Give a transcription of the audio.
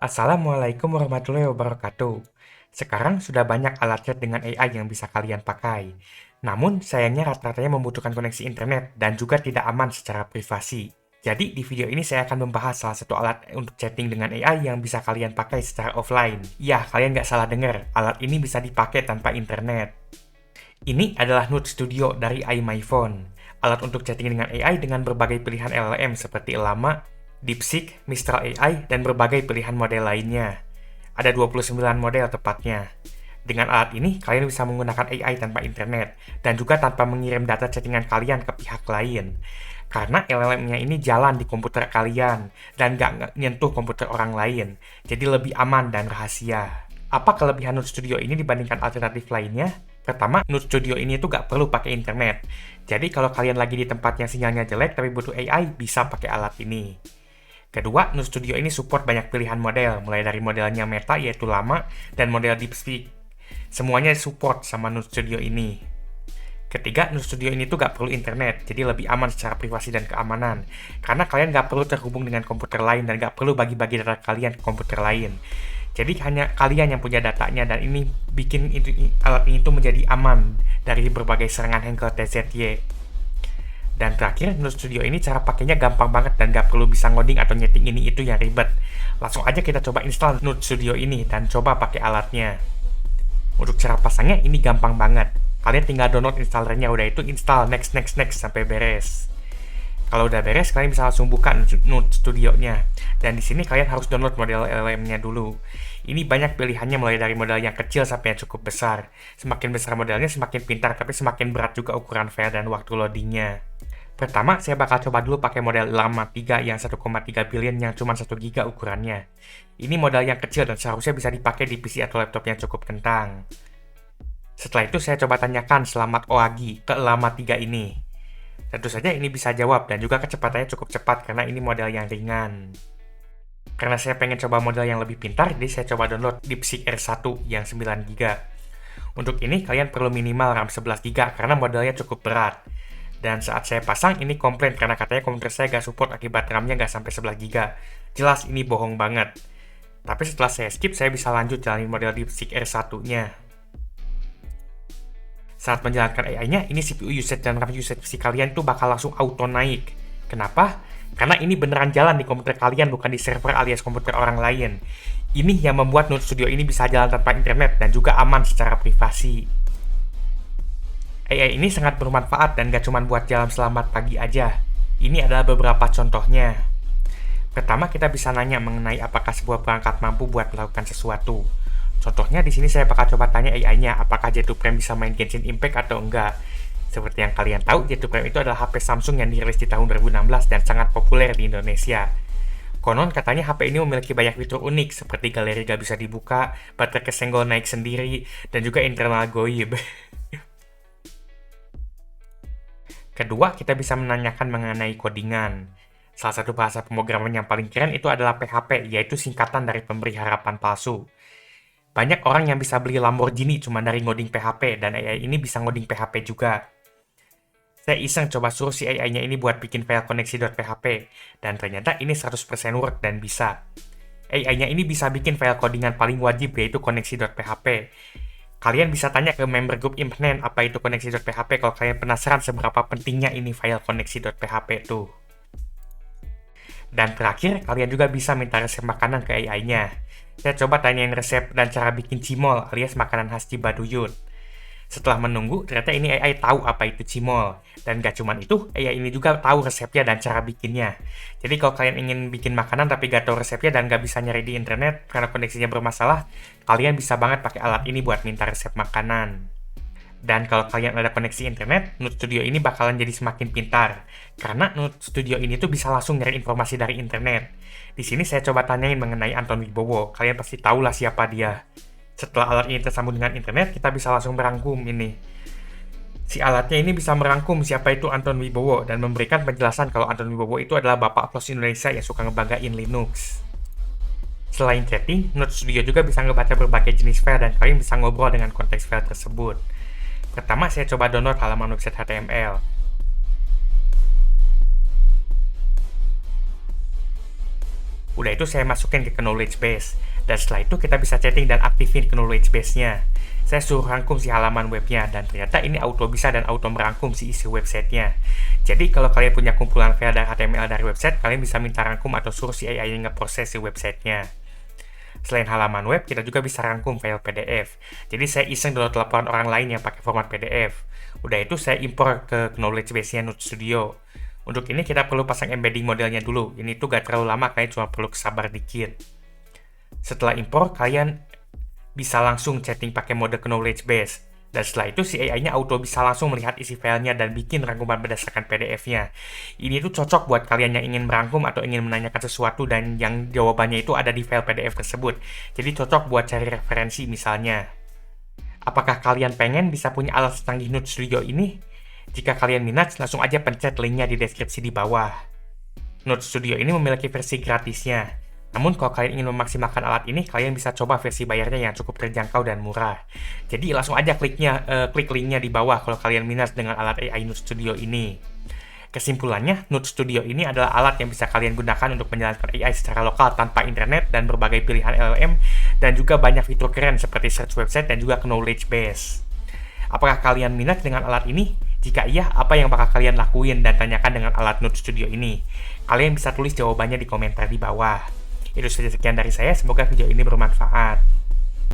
Assalamualaikum warahmatullahi wabarakatuh. Sekarang sudah banyak alat chat dengan AI yang bisa kalian pakai. Namun, sayangnya rata-ratanya membutuhkan koneksi internet dan juga tidak aman secara privasi. Jadi, di video ini saya akan membahas salah satu alat untuk chatting dengan AI yang bisa kalian pakai secara offline. Ya, kalian nggak salah dengar, alat ini bisa dipakai tanpa internet. Ini adalah Note Studio dari iMyPhone, alat untuk chatting dengan AI dengan berbagai pilihan LLM seperti Llama, DeepSeek, Mistral AI, dan berbagai pilihan model lainnya. Ada 29 model tepatnya. Dengan alat ini, kalian bisa menggunakan AI tanpa internet, dan juga tanpa mengirim data chattingan kalian ke pihak lain. Karena LLM-nya ini jalan di komputer kalian, dan nggak nyentuh komputer orang lain, jadi lebih aman dan rahasia. Apa kelebihan Note Studio ini dibandingkan alternatif lainnya? Pertama, Note Studio ini tuh nggak perlu pakai internet. Jadi kalau kalian lagi di tempat yang sinyalnya jelek tapi butuh AI, bisa pakai alat ini. Kedua, Note Studio ini support banyak pilihan model, mulai dari modelnya Meta yaitu Llama dan model DeepSeek. Semuanya support sama Note Studio ini. Ketiga, Note Studio ini tuh nggak perlu internet, jadi lebih aman secara privasi dan keamanan. Karena kalian nggak perlu terhubung dengan komputer lain dan nggak perlu bagi-bagi data kalian ke komputer lain. Jadi hanya kalian yang punya datanya, dan ini bikin alat ini tuh menjadi aman dari berbagai serangan hacker TZY. Dan terakhir, Note Studio ini cara pakainya gampang banget dan nggak perlu bisa ngoding atau nyeting ini itu yang ribet. Langsung aja kita coba install Note Studio ini dan coba pakai alatnya. Untuk cara pasangnya ini gampang banget. Kalian tinggal download installernya, udah itu install next sampai beres. Kalau udah beres, kalian bisa langsung buka Note Studio-nya. Dan di sini kalian harus download model LLM-nya dulu. Ini banyak pilihannya mulai dari model yang kecil sampai yang cukup besar. Semakin besar modelnya semakin pintar, tapi semakin berat juga ukuran file dan waktu loadingnya. Pertama, saya bakal coba dulu pakai model Llama 3 yang 1,3 billion yang cuma 1 GB ukurannya. Ini model yang kecil dan seharusnya bisa dipakai di PC atau laptop yang cukup kentang. Setelah itu saya coba tanyakan selamat OAGI ke Llama 3 ini. Tentu saja ini bisa jawab dan juga kecepatannya cukup cepat karena ini model yang ringan. Karena saya pengen coba model yang lebih pintar, jadi saya coba download DeepSeek R1 yang 9 GB. Untuk ini kalian perlu minimal RAM 11 GB karena modelnya cukup berat. Dan saat saya pasang ini komplain karena katanya komputer saya gak support akibat RAM-nya gak sampai 11 GB. Jelas ini bohong banget. Tapi setelah saya skip, saya bisa lanjut jalanin model DeepSeek R1-nya. Saat menjalankan AI-nya, ini CPU usage dan RAM usage si kalian tuh bakal langsung auto naik. Kenapa? Karena ini beneran jalan di komputer kalian, bukan di server alias komputer orang lain. Ini yang membuat Note Studio ini bisa jalan tanpa internet dan juga aman secara privasi. AI ini sangat bermanfaat dan gak cuma buat jalan selamat pagi aja. Ini adalah beberapa contohnya. Pertama, kita bisa nanya mengenai apakah sebuah perangkat mampu buat melakukan sesuatu. Contohnya di sini saya bakal coba tanya AI-nya apakah J2 Prime bisa main Genshin Impact atau enggak. Seperti yang kalian tahu, J2 Prime itu adalah HP Samsung yang dirilis di tahun 2016 dan sangat populer di Indonesia. Konon katanya HP ini memiliki banyak fitur unik seperti galeri gak bisa dibuka, baterai kesenggol naik sendiri, dan juga internal goib. Kedua, kita bisa menanyakan mengenai codingan. Salah satu bahasa pemrograman yang paling keren itu adalah PHP, yaitu singkatan dari pemberi harapan palsu. Banyak orang yang bisa beli Lamborghini cuma dari ngoding PHP, dan AI ini bisa ngoding PHP juga. Saya iseng coba suruh si AI-nya ini buat bikin file koneksi.php, dan ternyata ini 100% work dan bisa. AI-nya ini bisa bikin file codingan paling wajib yaitu koneksi.php. Kalian bisa tanya ke member group Impnen apa itu koneksi.php kalau kalian penasaran seberapa pentingnya ini file koneksi.php tuh. Dan terakhir, kalian juga bisa minta resep makanan ke AI-nya. Saya coba tanyain resep dan cara bikin cimol alias makanan khas Cibaduyut. Setelah menunggu, ternyata ini AI tahu apa itu cimol. Dan gak cuman itu, AI ini juga tahu resepnya dan cara bikinnya. Jadi kalau kalian ingin bikin makanan tapi gak tahu resepnya dan gak bisa nyari di internet karena koneksinya bermasalah, kalian bisa banget pakai alat ini buat minta resep makanan. Dan kalau kalian ada koneksi internet, Note Studio ini bakalan jadi semakin pintar. Karena Note Studio ini tuh bisa langsung nyari informasi dari internet. Di sini saya coba tanyain mengenai Anton Wibowo. Kalian pasti tahulah siapa dia. Setelah alat ini tersambung dengan internet, kita bisa langsung merangkum ini. Si alatnya ini bisa merangkum siapa itu Anton Wibowo dan memberikan penjelasan kalau Anton Wibowo itu adalah bapak plus Indonesia yang suka ngebanggain Linux. Selain chatting, Note Studio juga bisa ngebaca berbagai jenis file dan kalian bisa ngobrol dengan konteks file tersebut. Pertama, saya coba download halaman website HTML. Udah itu saya masukin ke knowledge base. Dan setelah itu kita bisa setting dan aktifin knowledge base-nya. Saya suruh rangkum si halaman webnya, dan ternyata ini auto bisa dan auto merangkum si isi websitenya. Jadi kalau kalian punya kumpulan file dan HTML dari website, kalian bisa minta rangkum atau suruh si AI ngeproses si websitenya. Selain halaman web, kita juga bisa rangkum file PDF. Jadi saya iseng download laporan orang lain yang pakai format PDF. Udah itu saya impor ke knowledge base-nya Node Studio. Untuk ini kita perlu pasang embedding modelnya dulu. Ini tuh gak terlalu lama, kalian cuma perlu sabar dikit. Setelah impor, kalian bisa langsung setting pakai mode knowledge base. Dan setelah itu si AI-nya auto bisa langsung melihat isi filenya dan bikin rangkuman berdasarkan PDF-nya. Ini tuh cocok buat kalian yang ingin merangkum atau ingin menanyakan sesuatu dan yang jawabannya itu ada di file PDF tersebut. Jadi cocok buat cari referensi misalnya. Apakah kalian pengen bisa punya alat secanggih Node Studio ini? Jika kalian minat, langsung aja pencet linknya di deskripsi di bawah. Node Studio ini memiliki versi gratisnya. Namun kalau kalian ingin memaksimalkan alat ini, kalian bisa coba versi bayarnya yang cukup terjangkau dan murah. Jadi langsung aja klik linknya di bawah kalau kalian minat dengan alat AI Node Studio ini. Kesimpulannya, Node Studio ini adalah alat yang bisa kalian gunakan untuk menjalankan AI secara lokal tanpa internet dan berbagai pilihan LLM, dan juga banyak fitur keren seperti search website dan juga knowledge base. Apakah kalian minat dengan alat ini? Jika iya, apa yang bakal kalian lakuin dan tanyakan dengan alat Node Studio ini? Kalian bisa tulis jawabannya di komentar di bawah. Itu saja sekian dari saya, semoga video ini bermanfaat.